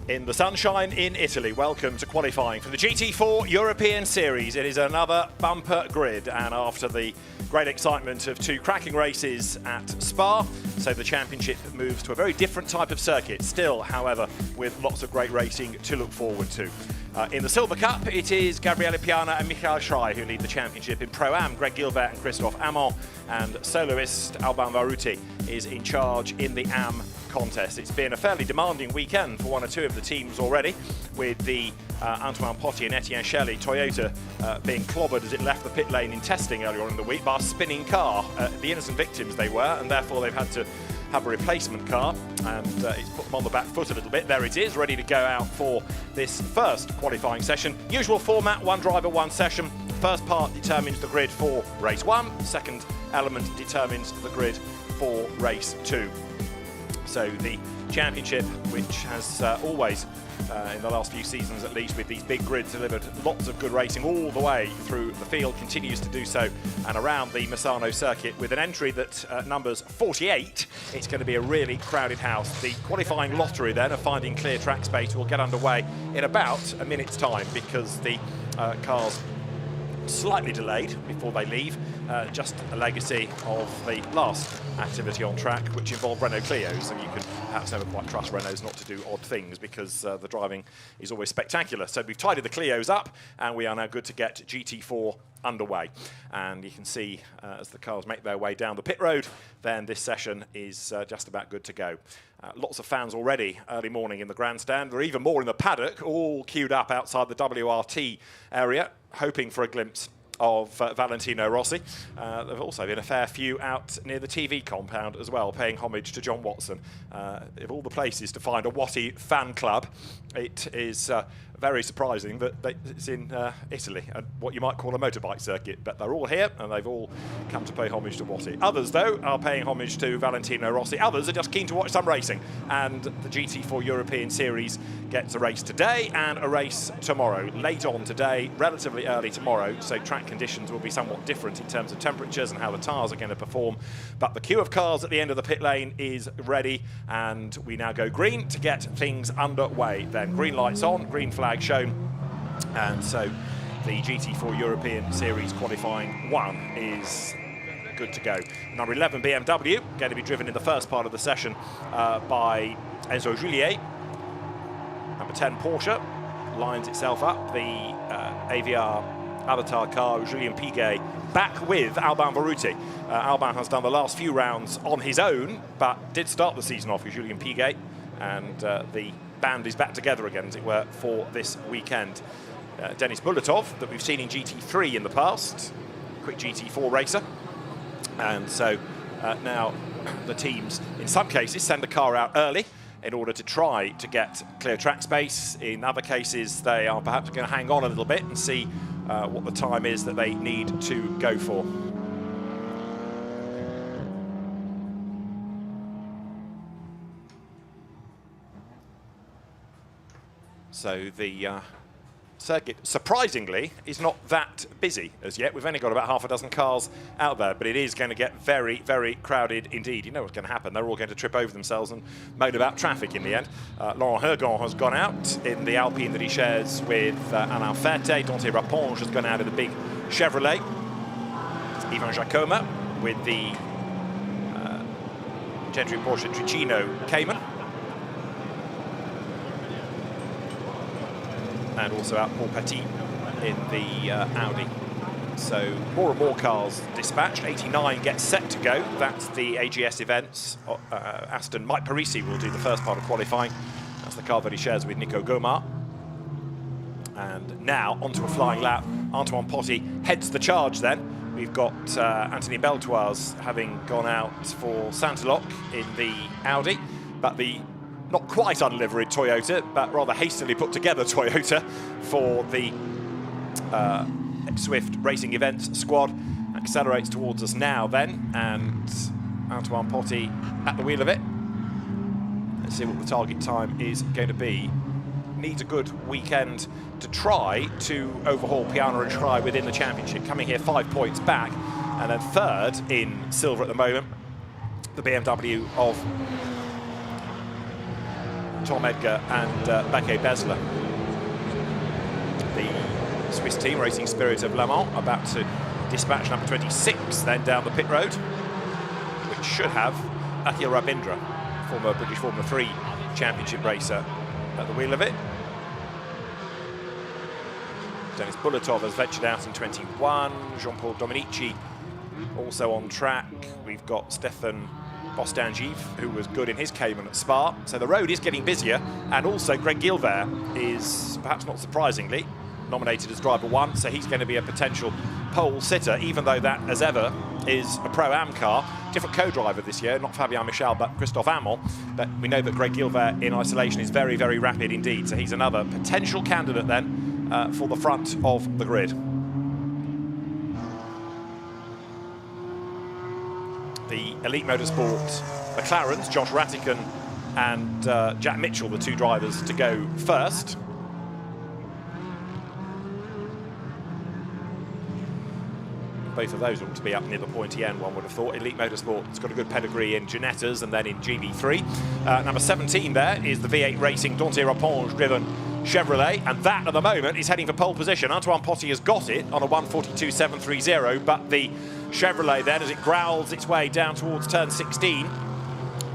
In the sunshine in Italy, welcome to qualifying for the GT4 European Series. It is another bumper grid, and after the great excitement of two cracking races at Spa, so the championship moves to a very different type of circuit, still, however, with lots of great racing to look forward to. In the Silver Cup, it is Gabriele Piana and Michael Schrei who lead the championship. In Pro-Am, Greg Gilbert and Christophe Amon, and soloist Alban Varuti is in charge in the Am contest. It's been a fairly demanding weekend for one or two of the teams already, with the Antoine Potti and Etienne Shelley Toyota being clobbered as it left the pit lane in testing earlier on in the week by a spinning car. The innocent victims they were, and therefore they've had to have a replacement car, and it's put them on the back foot a little bit. There it is, ready to go out for this first qualifying session. Usual format, one driver, one session. First part determines the grid for race one. Second element determines the grid for race two. So the championship, which has always, in the last few seasons at least, with these big grids, delivered lots of good racing all the way through the field, continues to do so, and around the Misano circuit with an entry that numbers 48. It's going to be a really crowded house. The qualifying lottery then of finding clear track space will get underway in about a minute's time, because the cars slightly delayed before they leave, just a legacy of the last activity on track, which involved Renault Clios, and you can perhaps never quite trust Renaults not to do odd things, because the driving is always spectacular. So we've tidied the Clios up, and we are now good to get GT4 underway. And you can see as the cars make their way down the pit road, then this session is just about good to go. Lots of fans already early morning in the grandstand. There are even more in the paddock, all queued up outside the WRT area, hoping for a glimpse of Valentino Rossi. There have also been a fair few out near the TV compound as well, paying homage to John Watson. Of all the places to find a Watty fan club, it is very surprising that it's in Italy, and what you might call a motorbike circuit, but they're all here and they've all come to pay homage to Watty. Others, though, are paying homage to Valentino Rossi. Others are just keen to watch some racing, and the GT4 European Series gets a race today and a race tomorrow. Late on today, relatively early tomorrow, so track conditions will be somewhat different in terms of temperatures and how the tyres are going to perform. But the queue of cars at the end of the pit lane is ready, and we now go green to get things underway. Then green lights on, green flag shown, and so the GT4 European Series qualifying one is good to go. Number 11 BMW going to be driven in the first part of the session by Enzo Juliet. Number 10 Porsche lines itself up. The AVR avatar car, Julien Piguet, back with Alban Varuti. Alban has done the last few rounds on his own, but did start the season off with Julien Piguet, and the band is back together again, as it were, for this weekend. Denis Bulatov, that we've seen in GT3 in the past, quick GT4 racer, and so now the teams, in some cases, send a car out early in order to try to get clear track space. In other cases, they are perhaps going to hang on a little bit and see what the time is that they need to go for. So the circuit, surprisingly, is not that busy as yet. We've only got about half a dozen cars out there, but it is going to get very, very crowded indeed. You know what's going to happen. They're all going to trip over themselves and moan about traffic in the end. Laurent Hergon has gone out in the Alpine that he shares with Alain Ferte. Dante Raponge has gone out in the big Chevrolet. Ivan Jacoma with the Gentry Porsche Tricino Cayman. And also out Paul Petit in the Audi. So more and more cars dispatched. 89 gets set to go. That's the AGS events. Aston Mike Parisi will do the first part of qualifying. That's the car that he shares with Nico Gomar. And now onto a flying lap. Antoine Potti heads the charge then. We've got Anthony Beltoise having gone out for Saint-Loc in the Audi, but the not quite unliveried Toyota, but rather hastily put together Toyota for the Swift Racing Events squad accelerates towards us now then, and Antoine Potti at the wheel of it. Let's see what the target time is going to be. Needs a good weekend to try to overhaul Piana and Schrei within the championship, coming here 5 points back, and then third in silver at the moment, the BMW of Tom Edgar and Bekke Besler. The Swiss team, Racing Spirit of Le Mans, about to dispatch number 26 then down the pit road, which should have Akhil Rabindra, former British Formula 3 championship racer, at the wheel of it. Denis Bulatov has ventured out in 21. Jean-Paul Dominici also on track. We've got Stefan Bostangiv, who was good in his Cayman at Spa. So the road is getting busier, and also Greg Gilbert is, perhaps not surprisingly, nominated as driver 1, so he's going to be a potential pole sitter, even though that, as ever, is a Pro-Am car. Different co-driver this year, not Fabien Michel, but Christophe Amel. But we know that Greg Gilbert in isolation is very, very rapid indeed, so he's another potential candidate then for the front of the grid. The Elite Motorsport McLarens, Josh Rattigan and Jack Mitchell, the two drivers to go first. Both of those ought to be up near the pointy end, one would have thought. Elite Motorsport's got a good pedigree in Genettas and then in GB3. Number 17 there is the V8 Racing Dante Rapponge-driven Chevrolet, and that at the moment is heading for pole position. Antoine Potty has got it on a 1:42.730, but the Chevrolet then, as it growls its way down towards turn 16,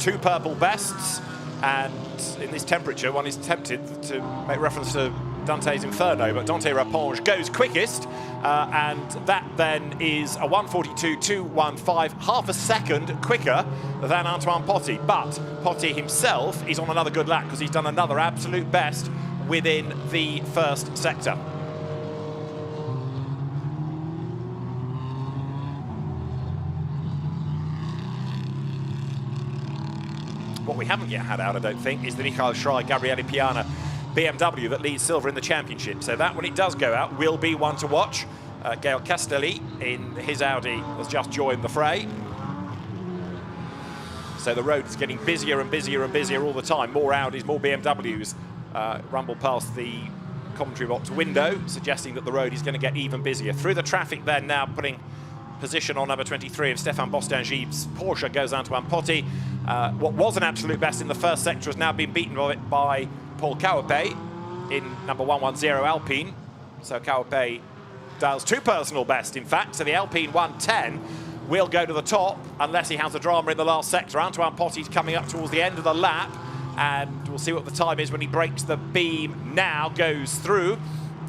two purple bests, and in this temperature one is tempted to make reference to Dante's Inferno, but Dante Rapponge goes quickest, and that then is a 1:42.215, half a second quicker than Antoine Potty. But Potty himself is on another good lap because he's done another absolute best within the first sector. What we haven't yet had out, I don't think, is the Michael Schrei Gabriele Piana BMW that leads silver in the championship. So that, when it does go out, will be one to watch. Gael Castelli in his Audi has just joined the fray. So the road is getting busier and busier and busier all the time. More Audis, more BMWs rumble past the commentary box window, suggesting that the road is going to get even busier. Through the traffic then now, putting position on number 23 of Stefan Bostangiv's Porsche goes Antoine Potty. What was an absolute best in the first sector has now been beaten by Paul Cauapé in number 110 Alpine. So Cauapé does two personal best, in fact. So the Alpine 110 will go to the top unless he has a drama in the last sector. Antoine Potty's coming up towards the end of the lap, and we'll see what the time is when he breaks the beam. Now goes through,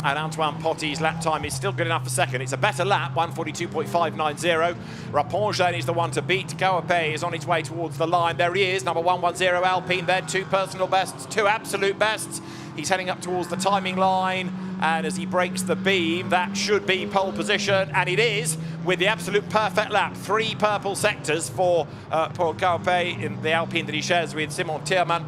and Antoine Potty's lap time is still good enough for second. It's a better lap, 1:42.590. Rapponge then is the one to beat. Cauapé is on its way towards the line. There he is, number 110 Alpine, then two personal bests, two absolute bests. He's heading up towards the timing line, and as he breaks the beam, that should be pole position, and it is, with the absolute perfect lap. Three purple sectors for Paul Cauapé in the Alpine that he shares with Simon Thiermann.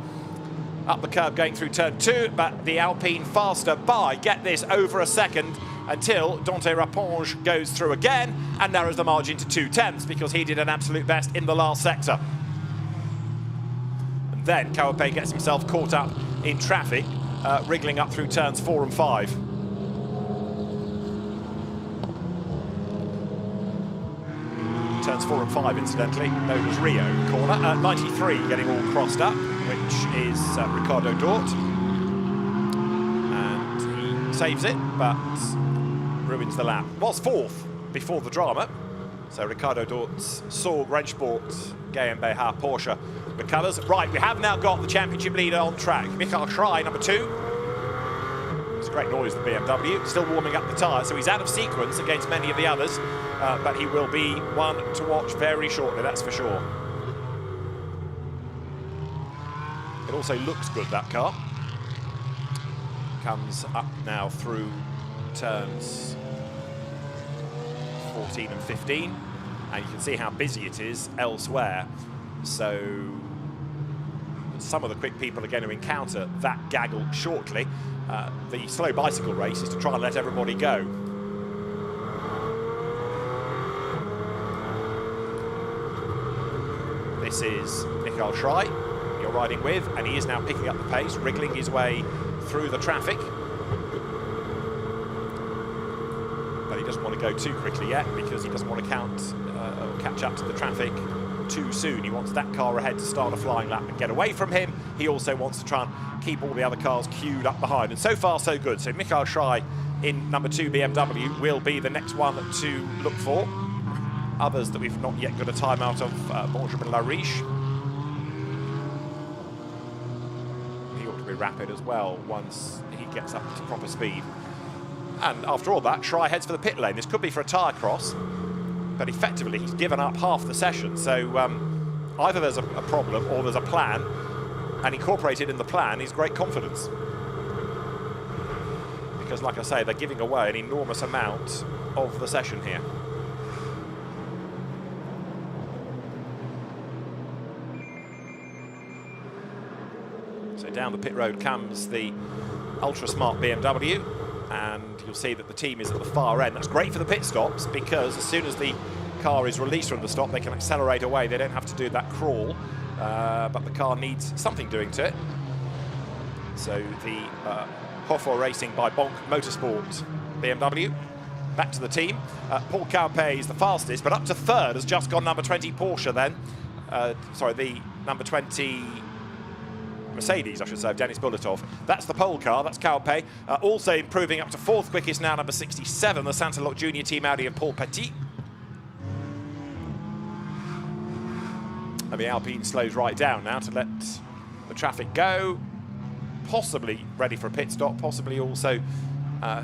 Up the curve going through turn 2, but the Alpine faster by, get this, over a second, until Dante Rapponge goes through again and narrows the margin to 2/10 because he did an absolute best in the last sector. And then Cauapé gets himself caught up in traffic, wriggling up through turns 4 and 5. Turns 4 and 5, incidentally, known as Rio corner. 93 getting all crossed up, which is Ricardo Dort. And he saves it, but ruins the lap. Was fourth before the drama. So Ricardo Dort's Sorg Rennsport GmbH Porsche recovers. Right, we have now got the championship leader on track. Michael Schrei, number 2. It's a great noise, the BMW. Still warming up the tyres, so he's out of sequence against many of the others. But he will be one to watch very shortly, that's for sure. It also looks good, that car. Comes up now through turns 14 and 15, and you can see how busy it is elsewhere. So some of the quick people are going to encounter that gaggle shortly. The slow bicycle race is to try and let everybody go. This is Michael Schrei you're riding with, and he is now picking up the pace, wriggling his way through the traffic. But he doesn't want to go too quickly yet because he doesn't want to catch up to the traffic too soon. He wants that car ahead to start a flying lap and get away from him. He also wants to try and keep all the other cars queued up behind. And so far, so good. So Michael Schrei in number 2 BMW will be the next one to look for. Others that we've not yet got a time out of, Benjamin Lariche. He ought to be rapid as well once he gets up to proper speed. And after all that, Schrei heads for the pit lane. This could be for a tyre cross, but effectively he's given up half the session. So either there's a problem or there's a plan, and incorporated in the plan is great confidence. Because like I say, they're giving away an enormous amount of the session here. So down the pit road comes the ultra-smart BMW, and you'll see that the team is at the far end. That's great for the pit stops, because as soon as the car is released from the stop, they can accelerate away. They don't have to do that crawl, but the car needs something doing to it. So the Hofer Racing by Bonk Motorsport BMW. Back to the team. Paul Caupe is the fastest, but up to third has just gone number 20 Porsche then. Sorry, the number 20 Mercedes, I should say, of Denis Bulletov. That's the pole car, that's Caupe. Also improving up to fourth quickest now, number 67, the Santalot Junior Team Audi of Paul Petit. And the Alpine slows right down now to let the traffic go. Possibly ready for a pit stop, possibly also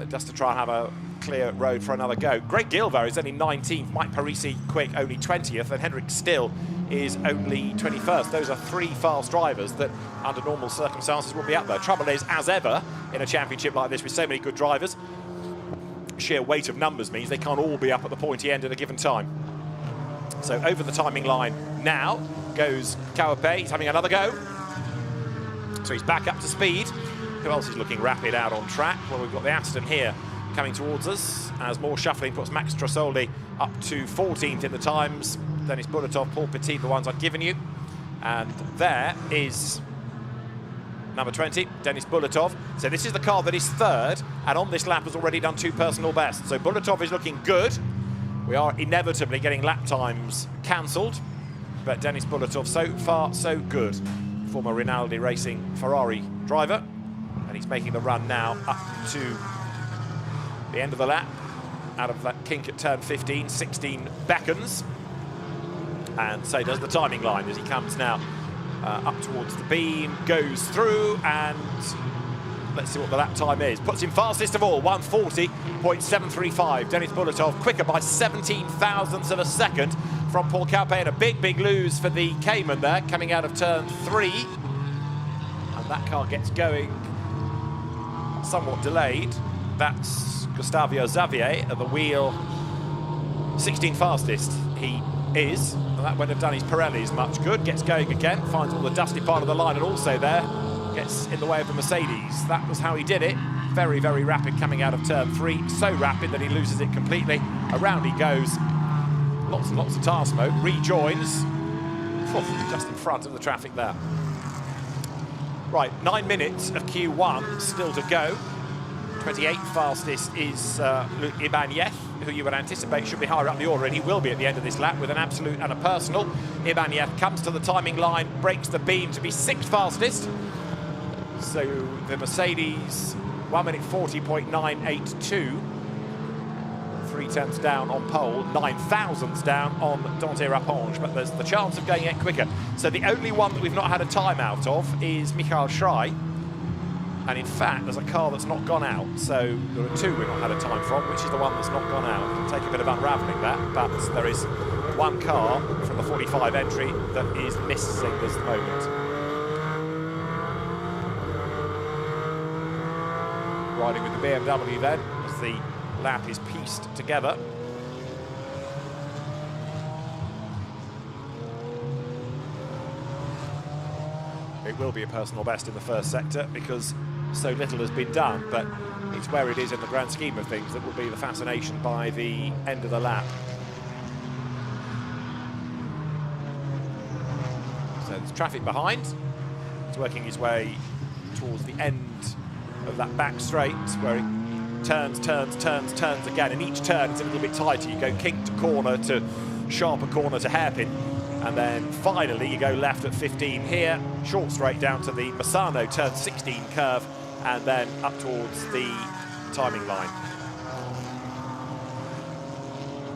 just to try and have a clear road for another go. Greg Gilvar is only 19th, Mike Parisi quick only 20th, and Henrik Still is only 21st. Those are 3 fast drivers that under normal circumstances will be up there. Trouble is, as ever in a championship like this with so many good drivers, sheer weight of numbers means they can't all be up at the pointy end at a given time. So over the timing line now goes Caupe. He's having another go. So he's back up to speed. Who else is looking rapid out on track? Well, we've got the Aston here coming towards us as more shuffling puts Max Trasoli up to 14th in the times. Denis Bulletov, Paul Petit, the ones I've given you. And there is number 20, Denis Bulletov. So this is the car that is third, and on this lap has already done 2 personal bests. So Bulletov is looking good. We are inevitably getting lap times cancelled, but Denis Bulletov so far so good. Former Rinaldi Racing Ferrari driver, and he's making the run now up to the end of the lap. Out of that kink at turn 15, 16 beckons. And so does the timing line as he comes now up towards the beam, goes through, and let's see what the lap time is. Puts him fastest of all, 140.735. Denis Bulletov quicker by 17 thousandths of a second from Paul Caupe, and a big, big lose for the Cayman there, coming out of turn 3. And that car gets going somewhat delayed. That's Gustavio Xavier at the wheel, 16 fastest he is. And that wouldn't have done his Pirellis much good. Gets going again, finds all the dusty part of the line, and also there gets in the way of the Mercedes. That was how he did it. Very, very rapid coming out of turn 3. So rapid that he loses it completely. Around he goes. Lots and lots of tyre smoke. Rejoins. Just in front of the traffic there. Right, 9 minutes of Q1 still to go. 28th fastest is Luc Ibanez, who you would anticipate should be higher up the order, and he will be at the end of this lap with an absolute and a personal. Ibanez comes to the timing line, breaks the beam to be 6th fastest. So the Mercedes, 1 minute 40.982. 3 tenths down on pole, 9 thousandths down on Dante Rapponge, but there's the chance of going it quicker. So the only one that we've not had a time out of is Michael Schrei. And in fact, there's a car that's not gone out. So there are 2 we've not had a time from, which is the one that's not gone out. It'll take a bit of unravelling that, but there is 1 car from the 45 entry that is missing at the moment. Riding with the BMW then, as the lap is pieced together. It will be a personal best in the first sector because so little has been done, but it's where it is in the grand scheme of things that will be the fascination by the end of the lap. So there's traffic behind. It's working his way towards the end of that back straight where he turns again, and each turn is a little bit tighter. You go kink to corner to sharper corner to hairpin, And then finally you go left at 15 here, short straight down to the Misano turn 16 curve, and then up towards the timing line.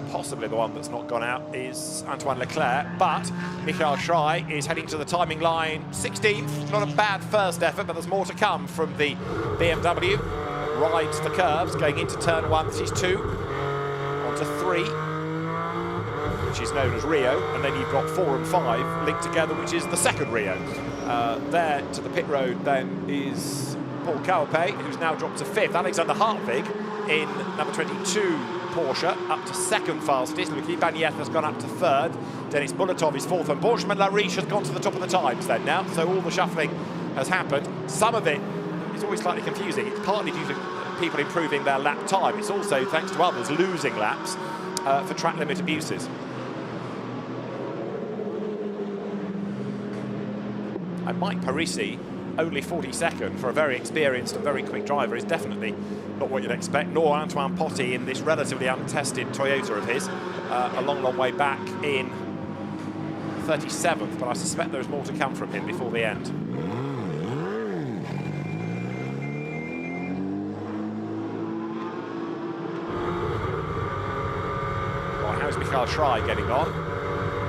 Possibly the one that's not gone out is Antoine Leclerc, but Michael Schrei is heading to the timing line 16th. Not a bad first effort, but there's more to come from the BMW. Rides the curves, going into turn 1, this is 2, onto 3, which is known as Rio, and then you've got 4 and 5 linked together, which is the second Rio. There to the pit road then is Paul Kaupe, who's now dropped to 5th. Alexander Hartwig in number 22 Porsche, up to 2nd fastest. Lucky Bagnet has gone up to 3rd. Denis Bulatov is 4th, and Benjamin Lariche has gone to the top of the times then now. So all the shuffling has happened. Some of it is always slightly confusing. It's partly due to people improving their lap time. It's also thanks to others losing laps for track limit abuses. And Mike Parisi, only 42nd for a very experienced and very quick driver, is definitely not what you'd expect, nor Antoine Potti in this relatively untested Toyota of his, a long, long way back in 37th, but I suspect there's more to come from him before the end. Right, how's Michael Schrei getting on?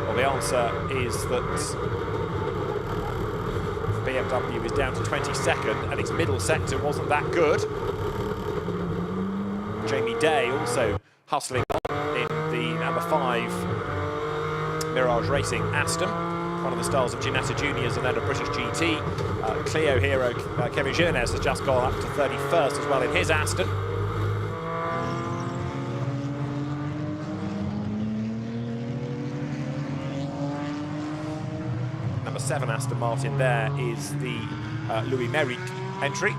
Well, the answer is that BMW is down to 22nd, and its middle sector wasn't that good. Jamie Day also hustling on in the number 5 Mirage Racing Aston, one of the stars of Ginetta Juniors and then of British GT. Clio hero Kevin Girnes has just gone up to 31st as well in his Aston. Number 7 Aston Martin there is the Louis Merrick entry.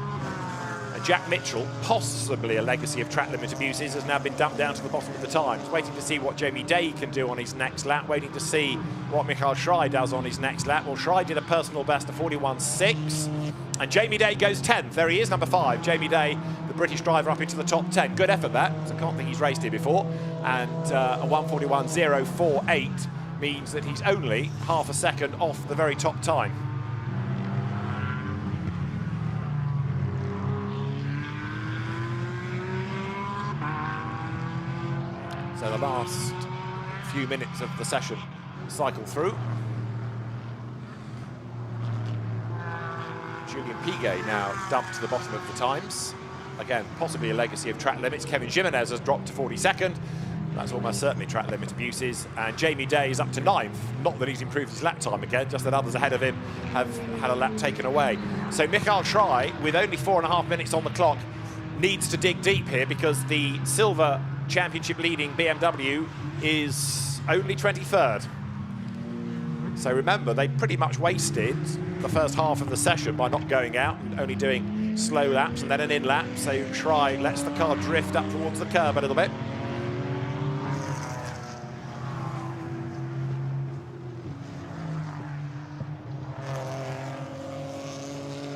Jack Mitchell, possibly a legacy of track limit abuses, has now been dumped down to the bottom of the times. Waiting to see what Jamie Day can do on his next lap, waiting to see what Michael Schrei does on his next lap. Well, Schrei did a personal best of 41.6, and Jamie Day goes 10th. There he is, number 5. Jamie Day, the British driver, up into the top 10. Good effort, that. I can't think he's raced here before. And a 1:41.048 means that he's only half a second off the very top time. So the last few minutes of the session cycle through. Julien Piguet now dumped to the bottom of the times. Again, possibly a legacy of track limits. Kevin Jimenez has dropped to 42nd. That's almost certainly track limit abuses. And Jamie Day is up to 9th. Not that he's improved his lap time again, just that others ahead of him have had a lap taken away. So Michael Schrei, with only 4.5 minutes on the clock, needs to dig deep here, because the silver championship leading BMW is only 23rd. So remember, they pretty much wasted the first half of the session by not going out and only doing slow laps and then an in lap. So Schrei lets the car drift up towards the curb a little bit.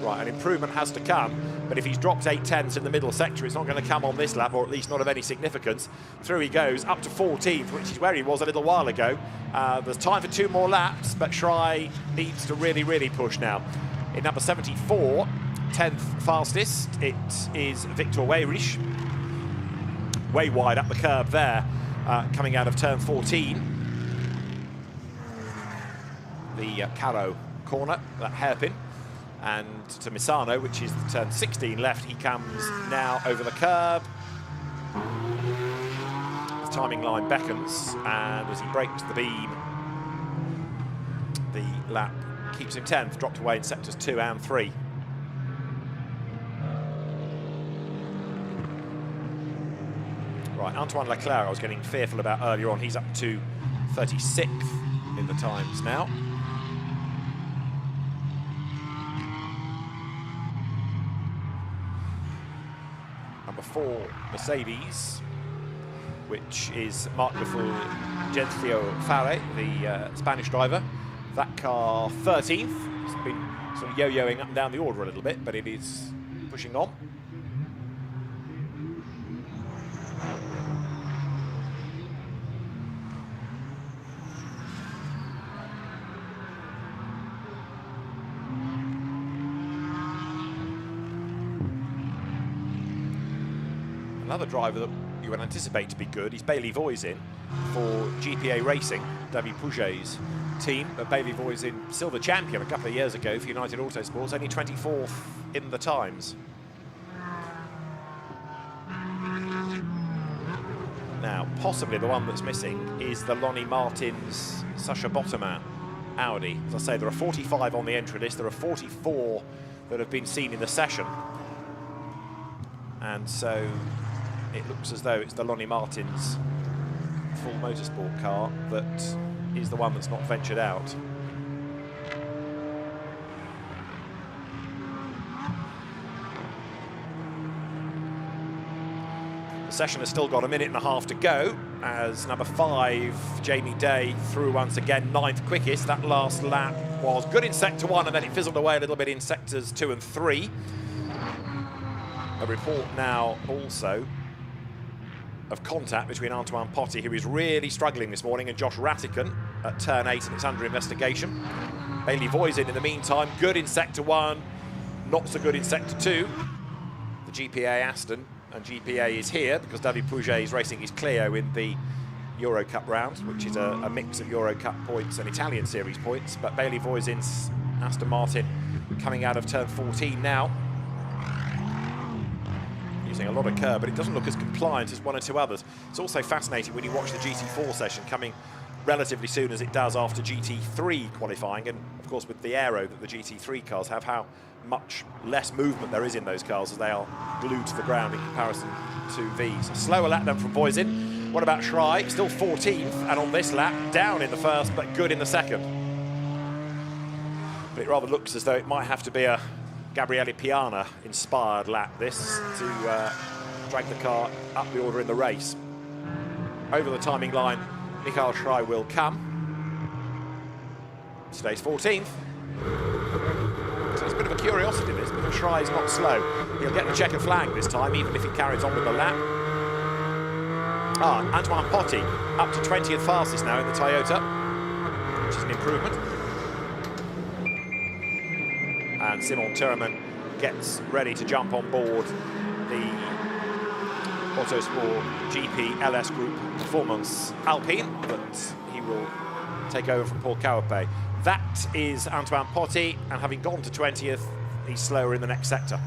Right, an improvement has to come, but if he's dropped 8/10ths in the middle sector, it's not going to come on this lap, or at least not of any significance. Through he goes, up to 14th, which is where he was a little while ago. There's time for 2 more laps, but Schrei needs to really, really push now. In number 74, 10th fastest, it is Victor Weyrich. Way wide up the curb there, coming out of turn 14. The Caro corner, that hairpin. And to Misano, which is the turn 16 left, he comes now over the curb. The timing line beckons, and as he breaks the beam, the lap keeps him 10th, dropped away in sectors 2 and 3. Right, Antoine Leclerc, I was getting fearful about earlier on. He's up to 36th in the times now. Number 4, Mercedes, which is Marc de Fulgencio Fare, the Spanish driver. That car 13th. It's been sort of yo-yoing up and down the order a little bit, but it is pushing on. Another driver that you would anticipate to be good is Bailey Voisin for GPA Racing, David Pouget's team. But Bailey Voisin, silver champion a couple of years ago for United Autosports, only 24th in the times. Now, possibly the one that's missing is the Lonnie Martins Sacha Bottoman Audi. As I say, there are 45 on the entry list. There are 44 that have been seen in the session. And so it looks as though it's the Lonnie Martins full motorsport car that is the one that's not ventured out. The session has still got a minute and a half to go as number 5, Jamie Day, through once again, 9th quickest. That last lap was good in sector 1 and then it fizzled away a little bit in sectors 2 and 3. A report now also of contact between Antoine Potty, who is really struggling this morning, and Josh Rattican at turn 8, and it's under investigation. Bailey Voisin, in the meantime, good in sector 1, not so good in sector 2. The GPA Aston, and GPA is here because David Pouget is racing his Clio in the Euro Cup round, which is a mix of Euro Cup points and Italian Series points. But Bailey Voisin's Aston Martin coming out of turn 14 now, using a lot of curb, but it doesn't look as compliant as one or two others. It's also fascinating when you watch the GT4 session coming relatively soon as it does after GT3 qualifying, and of course with the aero that the GT3 cars have, how much less movement there is in those cars as they are glued to the ground in comparison to these. A slower lap then from Voisin. What about Schrei? Still 14th, and on this lap, down in the first, but good in the second. But it rather looks as though it might have to be a Gabriele Piana-inspired lap, this, to drag the car up the order in the race. Over the timing line, Michael Schrei will come. Stays 14th. So it's a bit of a curiosity, this, because Schrei is not slow. He'll get the checkered flag this time, even if he carries on with the lap. Antoine Potty, up to 20th fastest now in the Toyota, which is an improvement. And Simon Thurman gets ready to jump on board the Autosport GP LS Group Performance Alpine, but he will take over from Paul Cowapay. That is Antoine Potty, and having gone to 20th, he's slower in the next sector.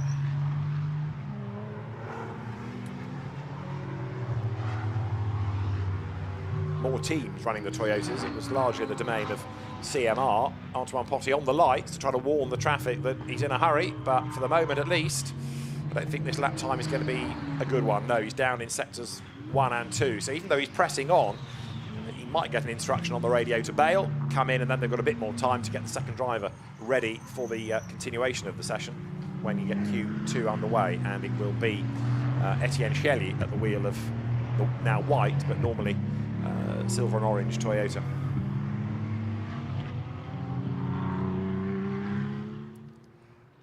More teams running the Toyotas. It was largely the domain of CMR. Antoine Potty on the lights to try to warn the traffic that he's in a hurry, but for the moment at least, I don't think this lap time is going to be a good one. No, he's down in sectors 1 and 2. So even though he's pressing on, he might get an instruction on the radio to bail, come in, and then they've got a bit more time to get the second driver ready for the continuation of the session when you get Q2 underway. And it will be Etienne Shelley at the wheel of the now white, but normally silver and orange Toyota.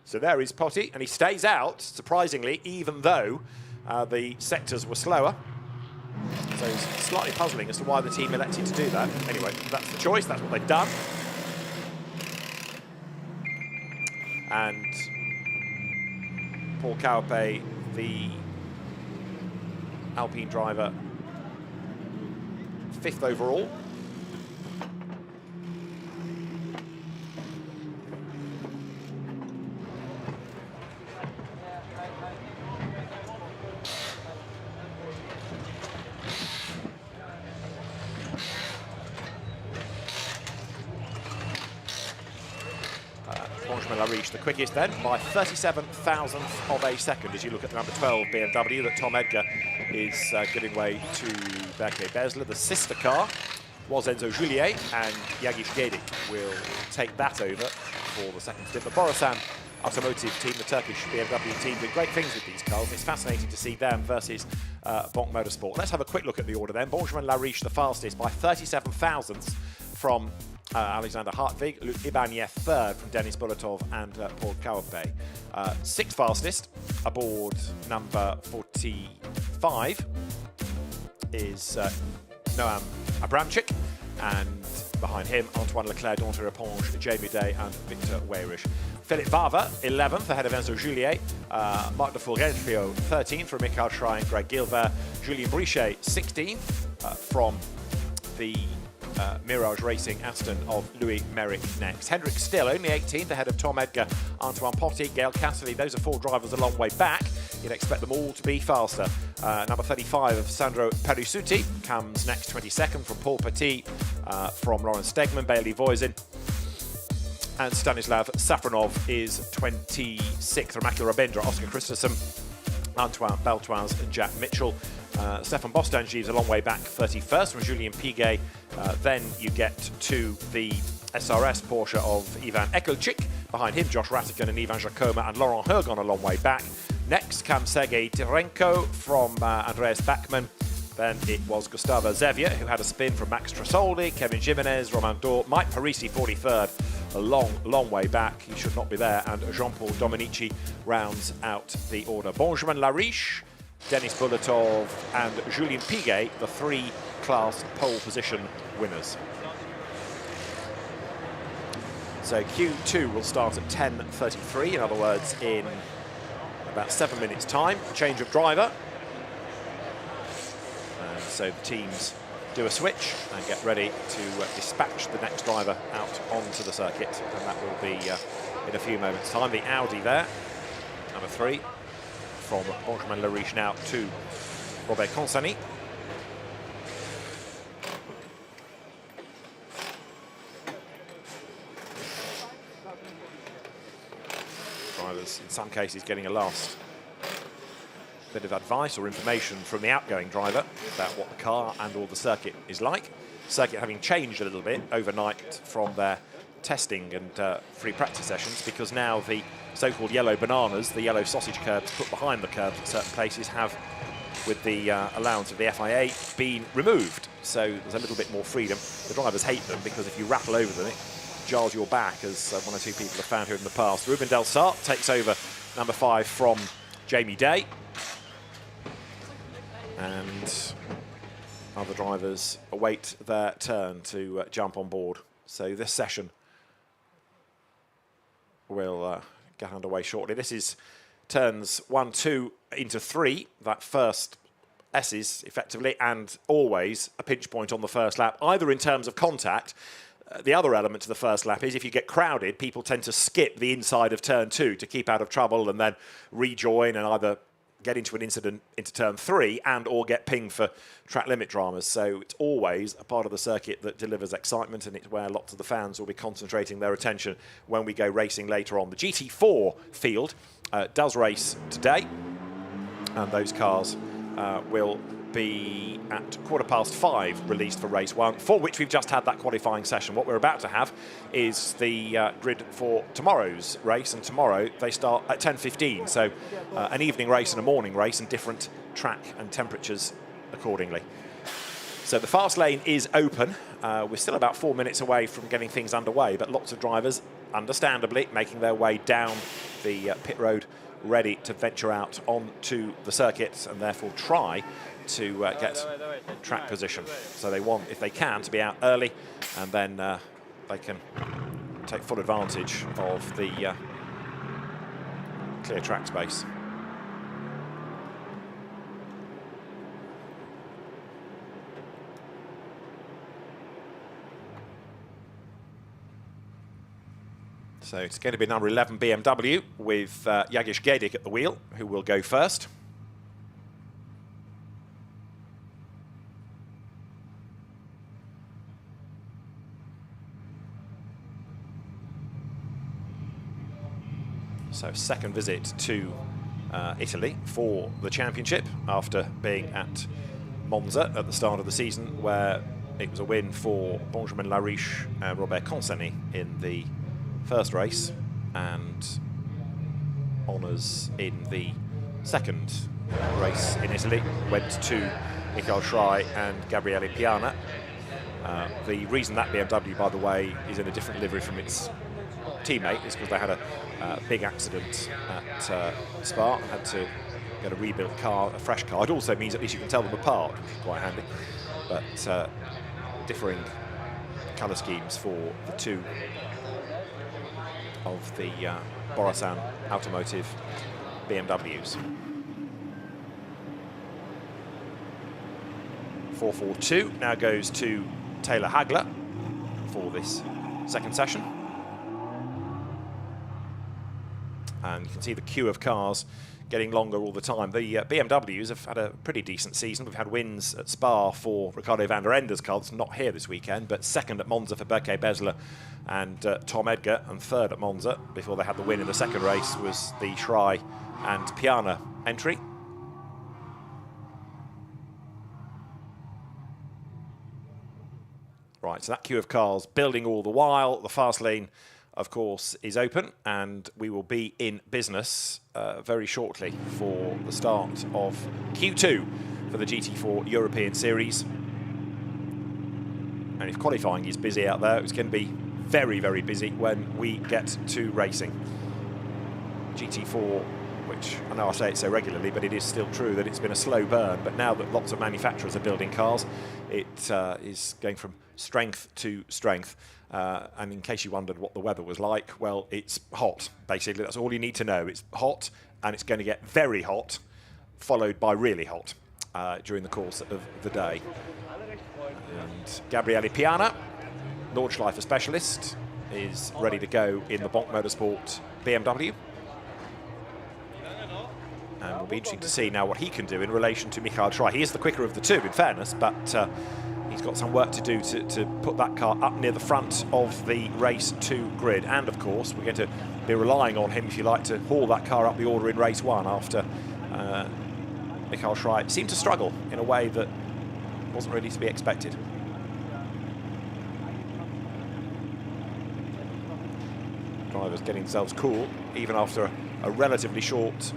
So there is Potty, and he stays out, surprisingly, even though the sectors were slower. So it's slightly puzzling as to why the team elected to do that. Anyway, that's the choice, that's what they've done. And Paul Cowapay, the Alpine driver, 5th overall. The quickest then by 37,000th of a second as you look at the number 12 BMW that Tom Edgar is giving way to Berke Besler. The sister car was Enzo Juliet, and Jagish Gedik will take that over for the second stint. The Borusan Automotive team, the Turkish BMW team, did great things with these cars. It's fascinating to see them versus Bonk Motorsport. Let's have a quick look at the order then. Benjamin Lariche, the fastest by 37 thousandths from Alexander Hartwig, Luc Ibanez 3rd from Denis Bulatov and Paul Cowapay. 6th fastest aboard number 45 is Noam Abramczyk, and Behind him, Antoine Leclerc, Danton Eponge, Jamie Day and Victor Weyrich. Philippe Bava, 11th, ahead of Enzo Juliet. Marc de Fulgentrio, 13th, from Michael Schrein, Greg Gilbert. Julien Brichet, 16th, from the Mirage Racing Aston of Louis Merrick next. Hendrik Still, only 18th, ahead of Tom Edgar, Antoine Potty, Gail Cassidy. Those are 4 drivers a long way back. You'd expect them all to be faster. Number 35 of Sandro Perisuti comes next, 22nd, from Paul Petit, from Lawrence Stegman, Bailey Voisin. And Stanislav Safronov is 26th from Akil Rabindra, Oscar Christensen, Antoine Beltoise and Jack Mitchell. Stefan Bostangi's a long way back, 31st, from Julien Piguet. Then you get to the SRS Porsche of Ivan Ekelchik. Behind him, Josh Ratigan and Ivan Jacoma and Laurent Hergon a long way back. Next comes Sergei Tirenko from Andreas Bachmann. Then it was Gustavo Zevia, who had a spin from Max Trasoldi, Kevin Jimenez, Romain Dor, Mike Parisi, 43rd, a long way back. He should not be there. And Jean-Paul Dominici rounds out the order. Benjamin Lariche, Denis Bulatov and Julien Piguet, the 3 class pole position winners. So Q2 will start at 10:33, in other words, in about 7 minutes' time. Change of driver. And so the teams do a switch and get ready to dispatch the next driver out onto the circuit. And that will be in a few moments' time. The Audi there, number 3. From Benjamin Lariche now to Robert Consani. Drivers, in some cases, getting a last bit of advice or information from the outgoing driver about what the car and or the circuit is like. Circuit having changed a little bit overnight from their testing and free practice sessions, because now the so-called yellow bananas, the yellow sausage curbs put behind the curbs at certain places, have, with the allowance of the FIA, been removed. So there's a little bit more freedom. The drivers hate them because if you rattle over them, it jars your back, as 1 or 2 people have found here in the past. Ruben Del Sart takes over number 5 from Jamie Day. And other drivers await their turn to jump on board. So this session will get underway shortly. This is turns 1, 2 into 3, that first S's effectively, and always a pinch point on the first lap, either in terms of contact. The other element to the first lap is if you get crowded, people tend to skip the inside of turn 2 to keep out of trouble and then rejoin and either get into an incident into turn 3 and or get pinged for track limit dramas. So it's always a part of the circuit that delivers excitement, and it's where lots of the fans will be concentrating their attention when we go racing later on. The GT4 field does race today, and those cars will be at 5:15 released for race 1, for which we've just had that qualifying session. What we're about to have is the grid for tomorrow's race, and tomorrow they start at 10:15, so an evening race and a morning race, and different track and temperatures accordingly. So the fast lane is open. We're still about 4 minutes away from getting things underway, but lots of drivers, understandably, making their way down the pit road, ready to venture out onto the circuit and therefore try to get track position. So they want, if they can, to be out early, and then they can take full advantage of the clear track space. So it's going to be number 11 BMW with Jagish Gedik at the wheel, who will go first. So second visit to Italy for the championship after being at Monza at the start of the season, where it was a win for Benjamin Lariche and Robert Consani in the first race, and honours in the second race in Italy went to Michael Schrei and Gabriele Piana. The reason that BMW, by the way, is in a different livery from its teammate is because they had a big accident at Spa, had to get a rebuilt car, a fresh car. It also means at least you can tell them apart, which is quite handy, but differing colour schemes for the two of the Borasan Automotive BMWs. 442 now goes to Taylor Hagler for this second session. And you can see the queue of cars getting longer all the time. The BMWs have had a pretty decent season. We've had wins at Spa for Ricardo van der Ende's car. That's not here this weekend, but second at Monza for Berke Besler and Tom Edgar, and third at Monza before they had the win in the second race was the Schrei and Piana entry. Right, so that queue of cars building all the while. The fast lane, of course, is open, and we will be in business very shortly for the start of Q2 for the GT4 European Series. And if qualifying is busy out there, it's going to be very, very busy when we get to racing. GT4, which I know I say it so regularly, but it is still true that it's been a slow burn. But now that lots of manufacturers are building cars, it is going from strength to strength. And in case you wondered what the weather was like, well, it's hot, basically. That's all you need to know. It's hot, and it's going to get very hot, followed by really hot during the course of the day. And Gabriele Piana, Nordschleifer specialist, is ready to go in the Bonk Motorsport BMW. And it'll be interesting to see now what he can do in relation to Michael Schrei. He is the quicker of the two, in fairness, but he's got some work to do to put that car up near the front of the race 2 grid. And, of course, we're going to be relying on him, if you like, to haul that car up the order in race 1 after Michael Schrei seemed to struggle in a way that wasn't really to be expected. Drivers getting themselves cool, even after a relatively short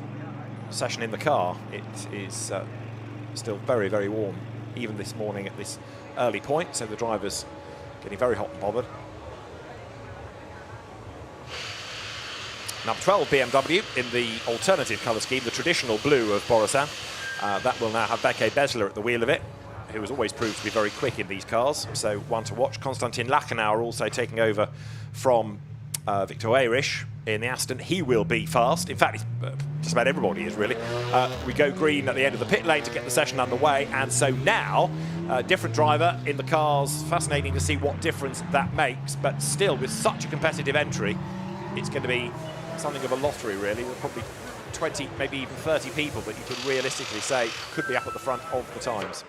session in the car. It is still very, very warm, even this morning at this early point, so the drivers getting very hot and bothered. Number 12 BMW in the alternative colour scheme, the traditional blue of Borasan. That will now have Berke Besler at the wheel of it, who has always proved to be very quick in these cars, so one to watch. Konstantin Lachenauer also taking over from Victor Erich in the Aston. He will be fast. In fact, just about everybody is, really. We go green at the end of the pit lane to get the session underway, and so now, different driver in the cars. Fascinating to see what difference that makes, but still, with such a competitive entry, it's going to be something of a lottery, really. There are probably 20, maybe even 30 people that you could realistically say could be up at the front of the times.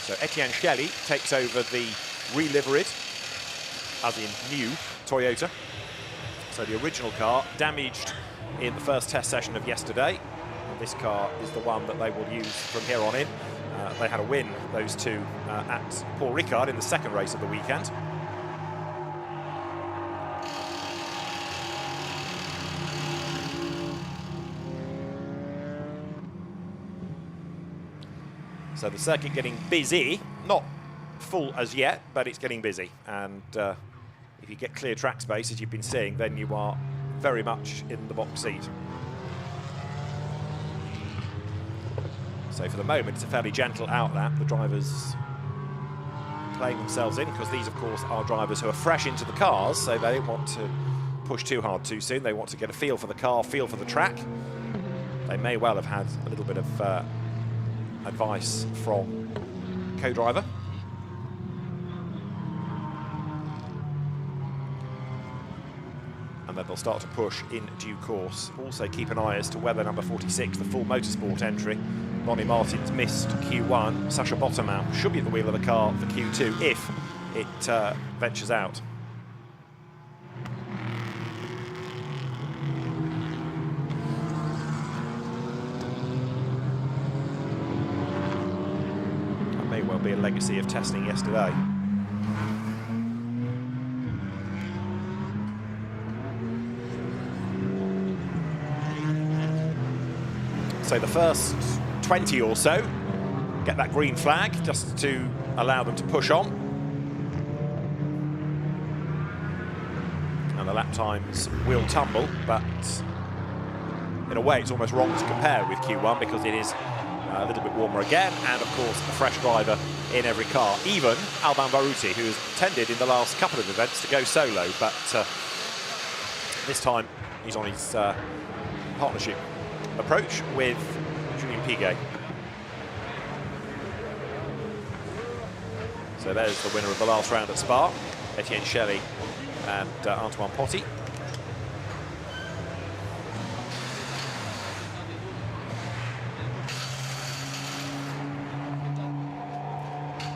So Etienne Shelley takes over the reliveried, as in new, Toyota. So the original car damaged in the first test session of yesterday. And this car is the one that they will use from here on in. They had a win, those two, at Paul Ricard in the second race of the weekend. So the circuit getting busy, not full as yet, but it's getting busy. And if you get clear track space, as you've been seeing, then you are very much in the box seat. So for the moment, it's a fairly gentle outlap. The drivers playing themselves in, because these, of course, are drivers who are fresh into the cars, so they don't want to push too hard too soon. They want to get a feel for the car, feel for the track. They may well have had a little bit of advice from co-driver. And then they'll start to push in due course. Also keep an eye as to whether number 46, the full motorsport entry, Ronnie Martins, missed Q1. Sasha Bottomau should be at the wheel of the car for Q2 if it ventures out. That may well be a legacy of testing yesterday. So the first 20 or so get that green flag just to allow them to push on. And the lap times will tumble, but in a way, it's almost wrong to compare with Q1 because it is a little bit warmer again, and of course a fresh driver in every car. Even Alban Baruti, who has tended in the last couple of events to go solo, but this time he's on his partnership approach with Julien Piguet. So there's the winner of the last round at Spa, Etienne Shelley and Antoine Potty.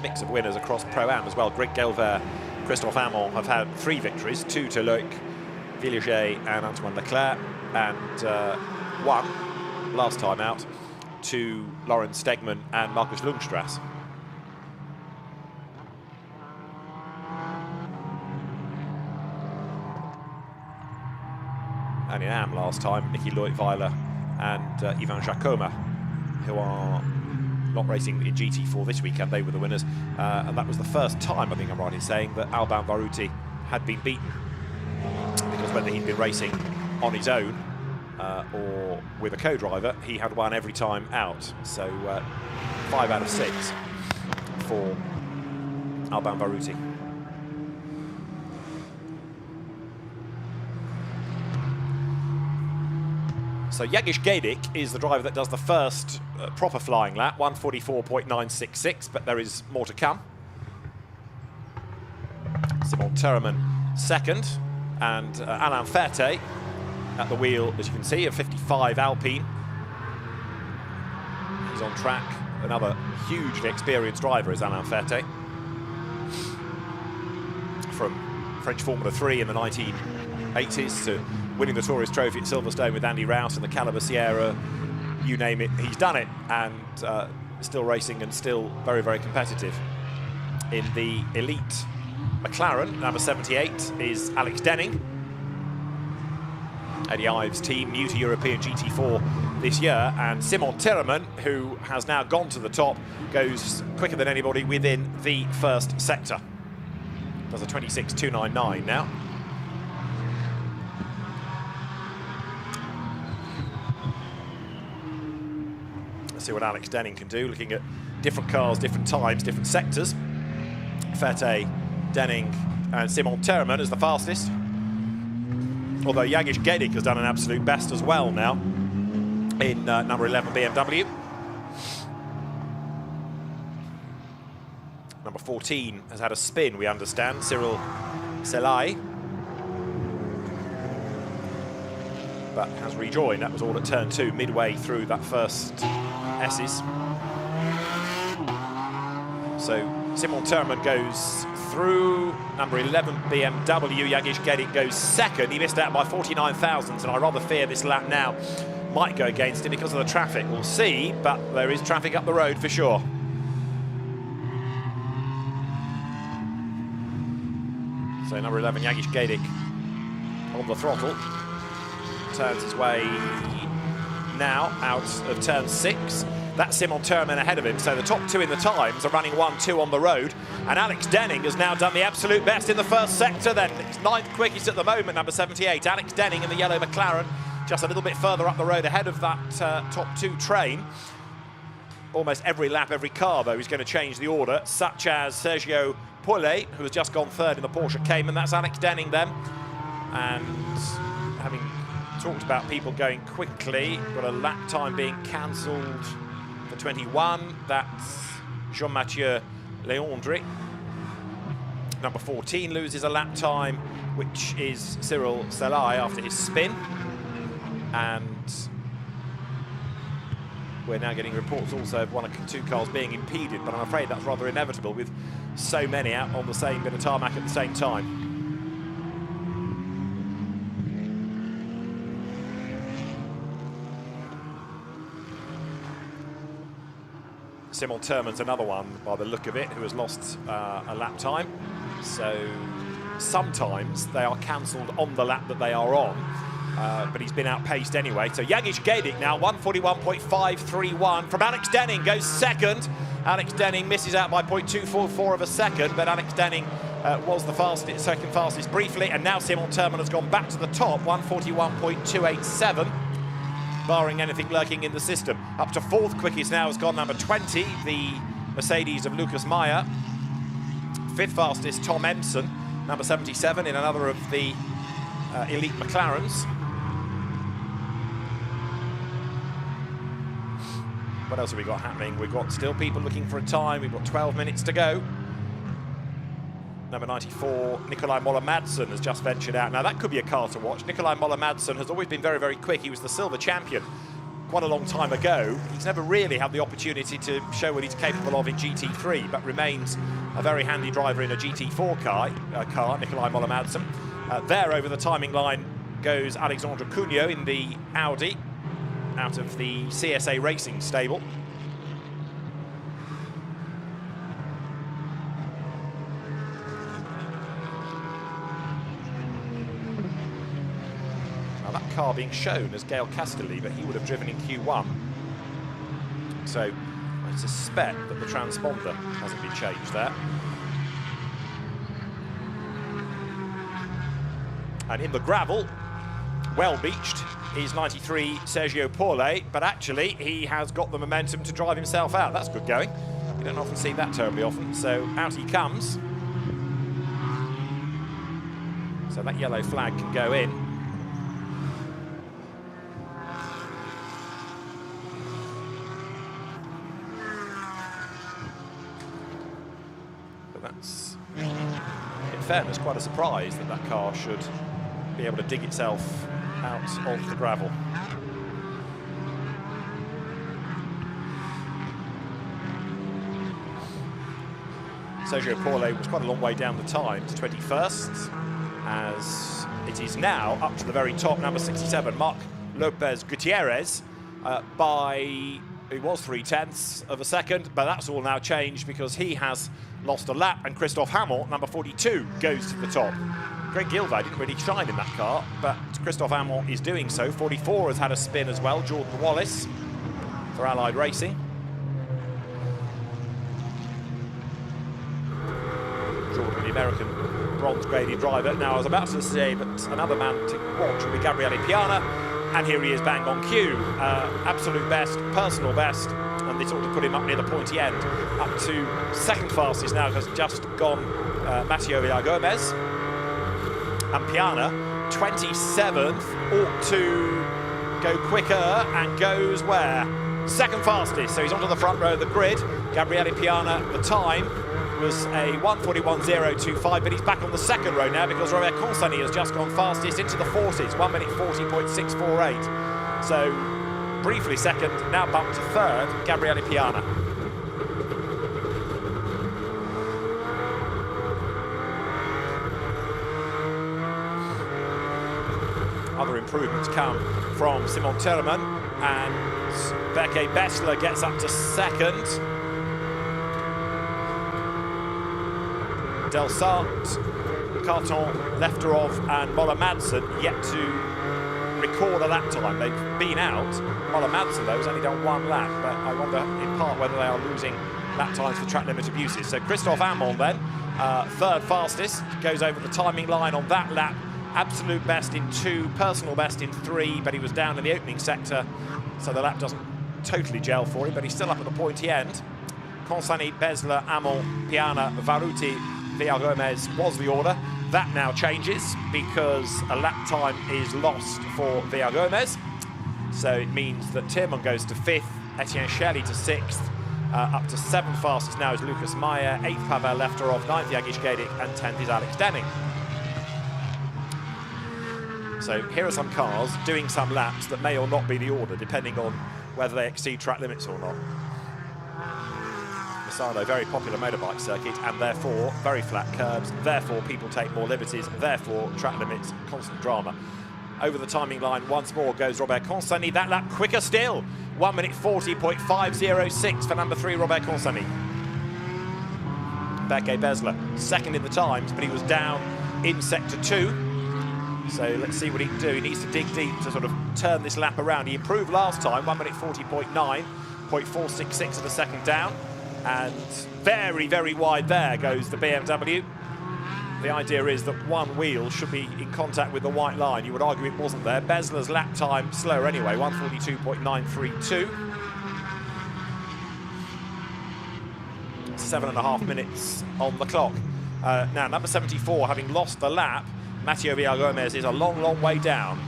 Mix of winners across Pro-Am as well. Greg Gelver, Christophe Amon have had 3 victories, 2 to Loic Villiger and Antoine Leclerc, and 1 last time out to Lawrence Stegman and Markus Lundstrass. And in Am last time, Nicky Leutwiler and Ivan Jacoma, who are not racing in GT4 this weekend. They were the winners, and that was the first time, I think I'm right in saying, that Alban Baruti had been beaten, because whether he'd been racing on his own or with a co-driver, he had won every time out. So 5 out of 6 for Alban Baruti. So Jagish Gaidik is the driver that does the first proper flying lap, 1:44.966, but there is more to come. Simon Thureman second, and Alain Ferté at the wheel, as you can see, a 55 Alpine. He's on track. Another hugely experienced driver is Alain Ferté, from French Formula 3 in the 1980s to winning the Tourist Trophy at Silverstone with Andy Rouse and the Caliber Sierra, you name it, he's done it, and still racing and still very, very competitive. In the elite McLaren, number 78 is Alex Denning. Eddie Ives' team, new to European GT4 this year, and Simon Thureman, who has now gone to the top, goes quicker than anybody within the first sector. Does a 26.299 now. See what Alex Denning can do, looking at different cars, different times, different sectors. Ferté, Denning and Simon Thureman as the fastest. Although Jagish Gaidik has done an absolute best as well now in number 11 BMW. Number 14 has had a spin, we understand, Cyril Selay, but has rejoined. That was all at turn 2, midway through that first S's. So Simon Thureman goes through number 11 BMW. Jagish Gaidik goes second. He missed out by 49 thousandths, and I rather fear this lap now might go against him because of the traffic. We'll see, but there is traffic up the road for sure. So number 11, Jagish Gaidik on the throttle. Turns his way now out of turn 6. That's Simon Thureman ahead of him, so the top 2 in the times are running 1-2 on the road, and Alex Denning has now done the absolute best in the first sector then. It's 9th quickest at the moment, number 78. Alex Denning in the yellow McLaren, just a little bit further up the road ahead of that top 2 train. Almost every lap, every car, though, is going to change the order, such as Sergio Paulet, who has just gone 3rd in the Porsche Cayman. That's Alex Denning then. And having talked about people going quickly, got a lap time being cancelled for 21. That's Jean-Mathieu Leandri. Number 14 loses a lap time, which is Cyril Selay after his spin. And we're now getting reports also of 1 or 2 cars being impeded, but I'm afraid that's rather inevitable with so many out on the same bit of tarmac at the same time. Simon Thureman's another one, by the look of it, who has lost a lap time. So sometimes they are cancelled on the lap that they are on, but he's been outpaced anyway. So Jagish Gaidik now, 1:41.531 from Alex Denning, goes second. Alex Denning misses out by 0.244 of a second, but Alex Denning was the fastest, second fastest briefly, and now Simon Thureman has gone back to the top, 1:41.287. barring anything lurking in the system. Up to 4th quickest now has gone number 20, the Mercedes of Lucas Meyer. 5th fastest, Tom Enson, number 77, in another of the elite McLarens. What else have we got happening? We've got still people looking for a time. We've got 12 minutes to go. Number 94, Nikolai Moller-Madsen has just ventured out. Now, that could be a car to watch. Nikolai Moller-Madsen has always been very, very quick. He was the silver champion quite a long time ago. He's never really had the opportunity to show what he's capable of in GT3, but remains a very handy driver in a GT4 car, Nikolai Moller-Madsen. There, over the timing line, goes Alexandre Cugnot in the Audi, out of the CSA Racing stable. Now that car being shown as Gail Castelli, but he would have driven in Q1. So I suspect that the transponder hasn't been changed there. And in the gravel, well beached, is 93 Sergio Paulé, but actually he has got the momentum to drive himself out. That's good going. You don't often see that terribly often. So out he comes. So that yellow flag can go in. But that's, in fairness, quite a surprise that that car should be able to dig itself out of the gravel. Sergio Paulé was quite a long way down the time to 21st, as it is now up to the very top, number 67, Marc Lopez Gutierrez, by, it was 0.3 of a second, but that's all now changed because he has lost a lap, and Christophe Hamon, number 42, goes to the top. Greg Gilvay didn't really shine in that car, but Christophe Hamon is doing so. 44 has had a spin as well, Jordan Wallace for Allied Racing. Jordan, the American bronze-graded driver. Now, I was about to say, but another man to watch will be Gabriele Piana, and here he is bang on cue. Absolute best, personal best, and this ought to put him up near the pointy end. Up to 2nd fastest now, has just gone Matteo Villagomez. And Piana, 27th, ought to go quicker and goes where? 2nd fastest, so he's onto the front row of the grid. Gabriele Piana, the time was a 1:41.025, but he's back on the 2nd row now because Robert Consani has just gone fastest into the 40s, 1:40.648. So briefly 2nd, now bumped to 3rd, Gabriele Piana. Other improvements come from Simon Terman, and Berke Bessler gets up to 2nd. Delsart, Carton, Lefterov and Moller-Madsen yet to record a lap time. They've been out. Moller-Madsen, though, has only done 1 lap, but I wonder in part whether they are losing lap times for track limit abuses. So Christophe Hamon then, 3rd fastest, goes over the timing line on that lap. Absolute best in 2, personal best in 3, but he was down in the opening sector, so the lap doesn't totally gel for him, but he's still up at the pointy end. Consani, Bessler, Hamon, Piana, Varuti, Villagomez was the order. That now changes because a lap time is lost for Villagomez. So it means that Tierman goes to 5th, Etienne Shelley to 6th, up to 7th fastest now is Lucas Meyer, 8th Pavel Lefterov, 9th Jagish Gedik, and 10th is Alex Denning. So here are some cars doing some laps that may or not be the order, depending on whether they exceed track limits or not. Misano, very popular motorbike circuit, and therefore very flat curbs, therefore people take more liberties, therefore track limits, constant drama. Over the timing line once more goes Robert Consani. That lap quicker still, 1:40.506 for number 3, Robert Consani. Berke Bessler, 2nd in the times, but he was down in sector 2. So let's see what he can do. He needs to dig deep to sort of turn this lap around. He improved last time, 1:40.9, 0.466 of a second down. And very, very wide there goes the BMW. the idea is that one wheel should be in contact with the white line. You would argue it wasn't there. Besler's lap time slower anyway, 1:42.932. 7.5 minutes on the clock. Now, number 74, having lost the lap, Matteo Villagomez is a long, long way down.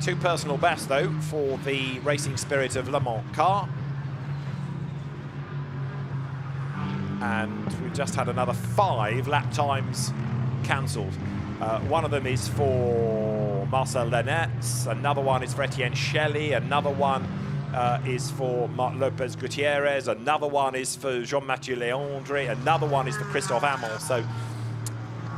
2 personal bests, though, for the Racing Spirit of Le Mans car. And we've just had another 5 lap times cancelled. One of them is for Marcel Lenetz, another one is for Etienne Shelley, another one is for Marc Lopez Gutierrez, another one is for Jean-Mathieu Leandre, another one is for Christophe Amon. So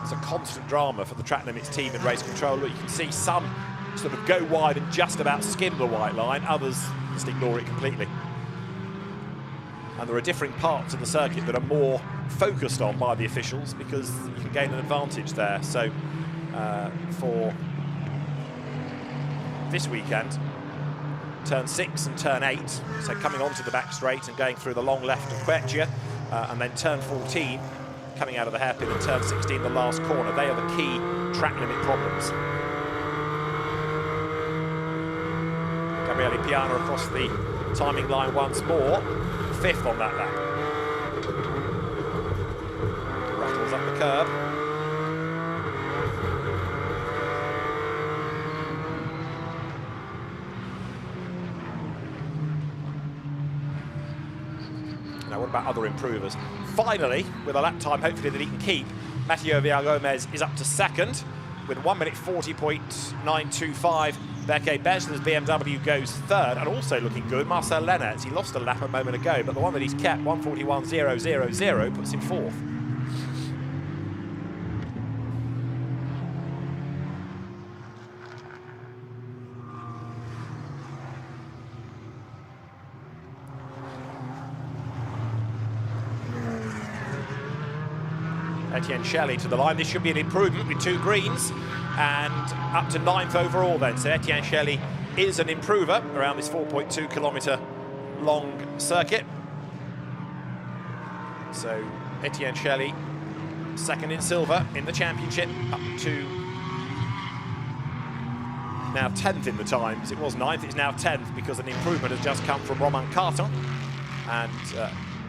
it's a constant drama for the track limits team in race control. Look, you can see some sort of go wide and just about skim the white line, others just ignore it completely. And there are different parts of the circuit that are more focused on by the officials because you can gain an advantage there. So for this weekend, turn 6 and turn 8, so coming onto the back straight and going through the long left of Quercia, and then turn 14, coming out of the hairpin, and turn 16, the last corner. They are the key track limit problems. Gabriele Piana across the timing line once more, 5th on that lap. Rattles up the curb. Now, what about other improvers? Finally, with a lap time hopefully that he can keep, Matteo Villagomez is up to 2nd with 1:40.925. Beke Besler's BMW goes 3rd, and also looking good, Marcel Lenetz. He lost a lap a moment ago, but the one that he's kept, 1:41.000, puts him 4th. Etienne Shelley to the line. This should be an improvement with 2 greens and up to 9th overall then. So Etienne Shelley is an improver around this 4.2 kilometre long circuit. So Etienne Shelley, 2nd in silver in the championship, up to now 10th in the times. It was 9th, it's now 10th because an improvement has just come from Romain Carton, and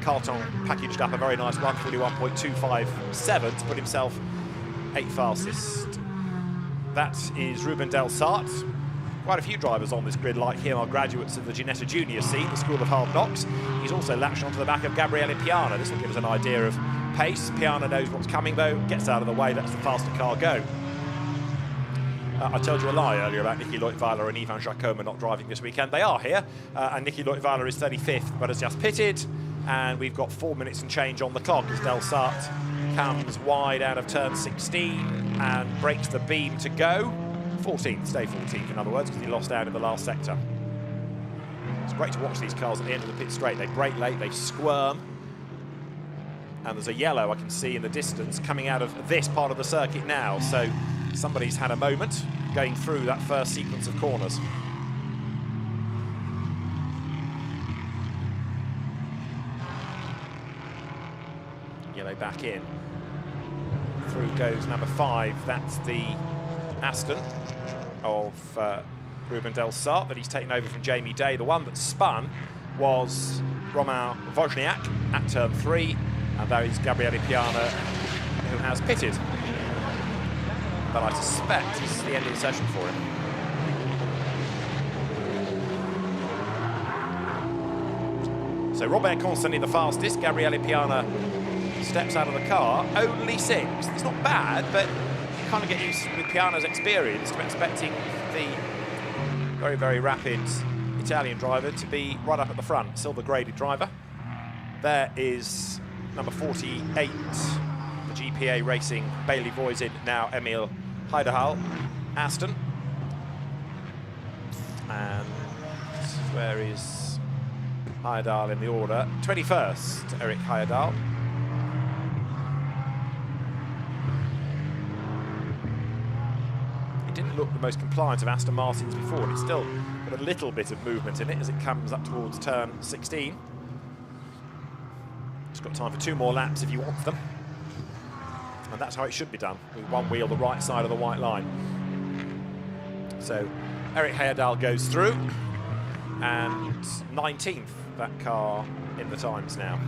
Carton packaged up a very nice 1:41.257 to put himself 8th fastest. That is Ruben Delsart. Quite a few drivers on this grid like him are graduates of the Ginetta Junior scene, the School of Hard Knocks. He's also latched onto the back of Gabriele Piana. This will give us an idea of pace. Piana knows what's coming though, gets out of the way, lets the faster car go. I told you a lie earlier about Nicky Leutwiler and Ivan Jacoma not driving this weekend. They are here, and Nicky Leutwiler is 35th, but has just pitted, and we've got 4 minutes and change on the clock as Delsart comes wide out of turn 16 and breaks the beam to go. 14th, stay 14th in other words, because he lost out in the last sector. It's great to watch these cars at the end of the pit straight. They brake late, they squirm, and there's a yellow I can see in the distance coming out of this part of the circuit now. So somebody's had a moment going through that first sequence of corners. Yellow back in. Through goes number 5. That's the Aston of Ruben Delsart that he's taken over from Jamie Day. The one that spun was Romain Wozniak at turn 3, and there is Gabriele Piana, who has pitted. But I suspect this is the end of the session for him. So Robert Constantly the fastest. Gabriele Piana steps out of the car, only 6th. It's not bad, but you kind of get used with Piana's experience to expecting the very, very rapid Italian driver to be right up at the front. Silver graded driver. There is number 48, the GPA Racing Bailey Voisin, now Emil Heidehal, Aston. And where is Heidehal in the order? 21st, Eric Heidehal. It didn't look the most compliant of Aston Martins before, and it's still got a little bit of movement in it as it comes up towards turn 16. It's got time for 2 more laps if you want them. And that's how it should be done, with one wheel the right side of the white line. So Eric Heyerdahl goes through, and 19th, that car in the times now.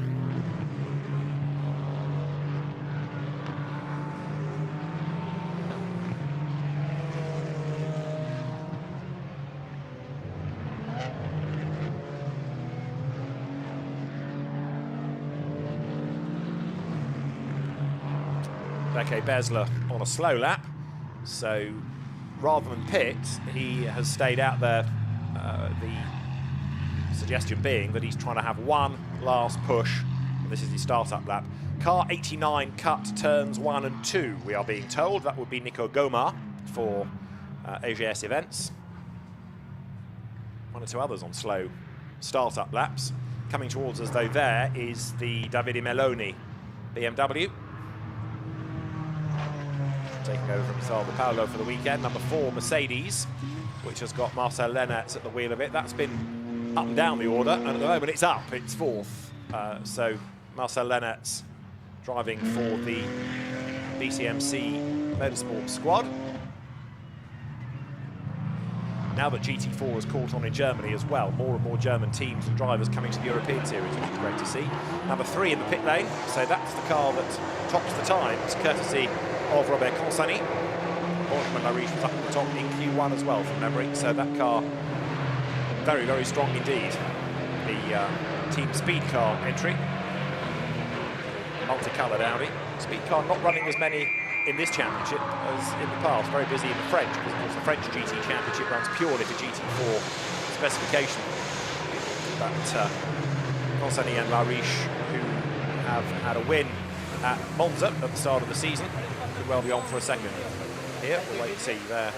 Beke Besler on a slow lap, so rather than pit, he has stayed out there. The suggestion being that he's trying to have one last push, and this is his start-up lap. Car 89 cut turns 1 and 2, we are being told. That would be Nico Gomar for AGS events. 1 or 2 others on slow start-up laps. Coming towards us, though, there is the Davide Meloni BMW. Taking over from Salvo Paolo for the weekend. Number 4, Mercedes, which has got Marcel Lennertz at the wheel of it. That's been up and down the order, and at the moment it's up, it's 4th. So Marcel Lennertz driving for the BCMC Motorsports squad. Now that GT4 has caught on in Germany as well, more and more German teams and drivers coming to the European Series, which is great to see. Number 3 in the pit lane, so that's the car that tops the times, courtesy of Robert Consani. Benjamin Lariche was up at the top in Q1 as well, from memory, so that car very, very strong indeed. The Team Speed Car entry, multicoloured Audi. Speed Car not running as many in this championship as in the past, very busy in the French, because of course the French GT Championship runs purely for GT4 specification. But Consani and Lariche, who have had a win at Monza at the start of the season, could well be on for a second here. We'll wait and see there.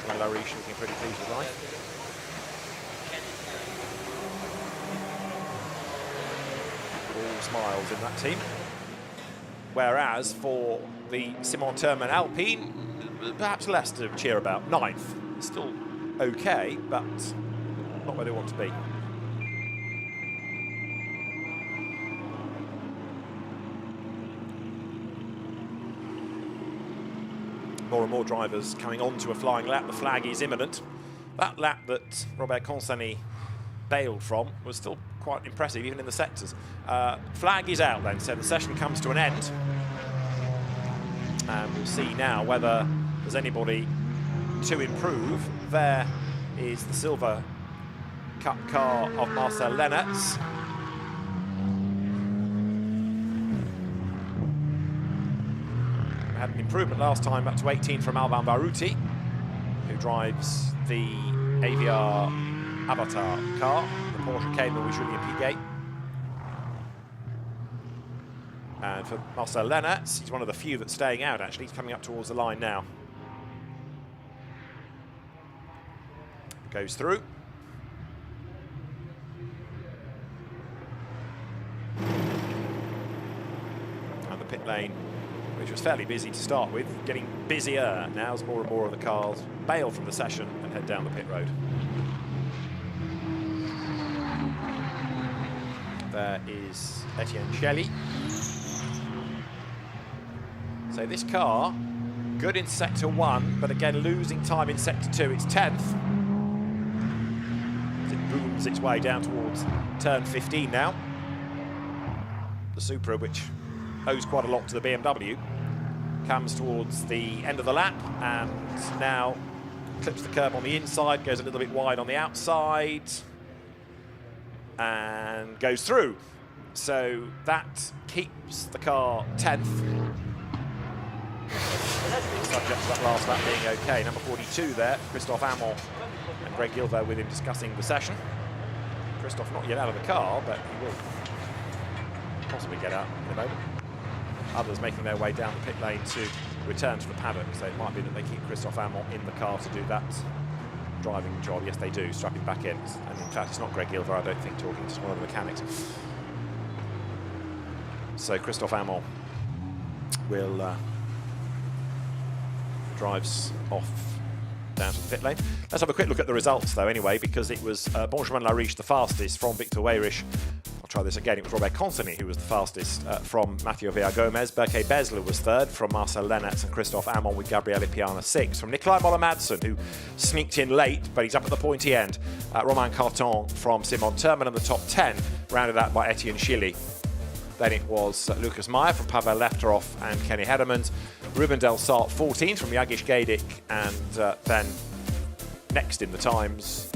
Benjamin Lariche looking pretty pleased with life. All smiles in that team. Whereas for the Simon Thurman Alpine, perhaps less to cheer about. 9th, still okay, but not where they want to be. More and more drivers coming on to a flying lap. The flag is imminent. That lap that Robert Consani bailed from was still quite impressive, even in the sectors. Flag is out then, so the session comes to an end. And we'll see now whether there's anybody to improve. There is the Silver Cup car of Marcel Lennertz. We had an improvement last time up to 18 from Alban Baruti, who drives the AVR Avatar car, the Porsche Cayman with Julien Piguet. And for Marcel Lennertz, he's one of the few that's staying out, actually. He's coming up towards the line now. Goes through. And the pit lane, which was fairly busy to start with, getting busier now as more and more of the cars bail from the session and head down the pit road. There is Etienne Shelley. So this car, good in Sector 1, but again losing time in Sector 2. It's 10th. As it booms its way down towards turn 15 now. The Supra, which owes quite a lot to the BMW, comes towards the end of the lap and now clips the curb on the inside, goes a little bit wide on the outside and goes through. So that keeps the car 10th. Subject to that last lap being okay. Number 42 there, Christophe Amon and Greg Gilver with him discussing the session. Christophe not yet out of the car, but he will possibly get out in a moment. Others making their way down the pit lane to return to the paddock, so it might be that they keep Christophe Amon in the car to do that driving job. Yes, they do, strap him back in. And in fact, it's not Greg Gilver, I don't think, talking to one of the mechanics. So Christophe Amon will drives off down to the pit lane. Let's have a quick look at the results, though, anyway, because it was Benjamin Lariche the fastest from Victor Weyrich try this again. It was Robert Consony who was the fastest from Mathieu Villa-Gomez. Berke Besler was third from Marcel Lennartz and Christophe Amon, with Gabriele Piana sixth. From Nikolai Moller-Madsen, who sneaked in late, but he's up at the pointy end. Romain Carton from Simon Thurman in the top 10, rounded out by Etienne Chili. Then it was Lucas Meyer from Pavel Lefterov and Kenny Hedemans. Ruben Del Sart 14th from Jagish Gaidik, and then next in the times,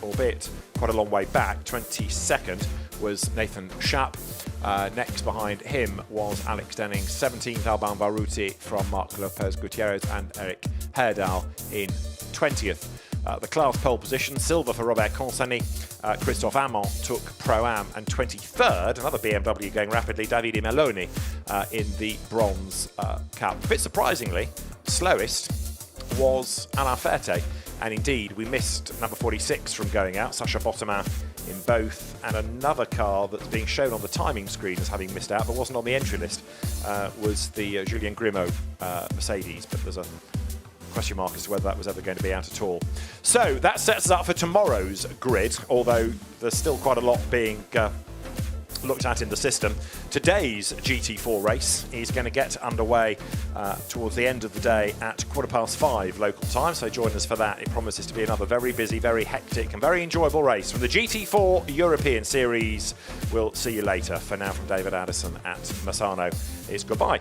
albeit quite a long way back, 22nd was Nathan Schaap. Next behind him was Alex Denning, 17th Alban Baruti from Marc Lopez Gutierrez, and Eric Herdal in 20th. The class pole position, silver for Robert Consony. Christophe Amon took Pro-Am, and 23rd, another BMW going rapidly, Davide Meloni in the bronze cup. A bit surprisingly, slowest was Alain Ferte, and indeed we missed number 46 from going out, Sacha Bottoman in both, and another car that's being shown on the timing screen as having missed out but wasn't on the entry list was the Julien Grimaud Mercedes, but there's a question mark as to whether that was ever going to be out at all. So that sets us up for tomorrow's grid, although there's still quite a lot being looked at in the system. Today's GT4 race is going to get underway towards the end of the day at 5:15 local time, so join us for that. It promises to be another very busy, very hectic and very enjoyable race from the GT4 European Series. We'll see you later. For now, from David Addison at Misano, it's goodbye.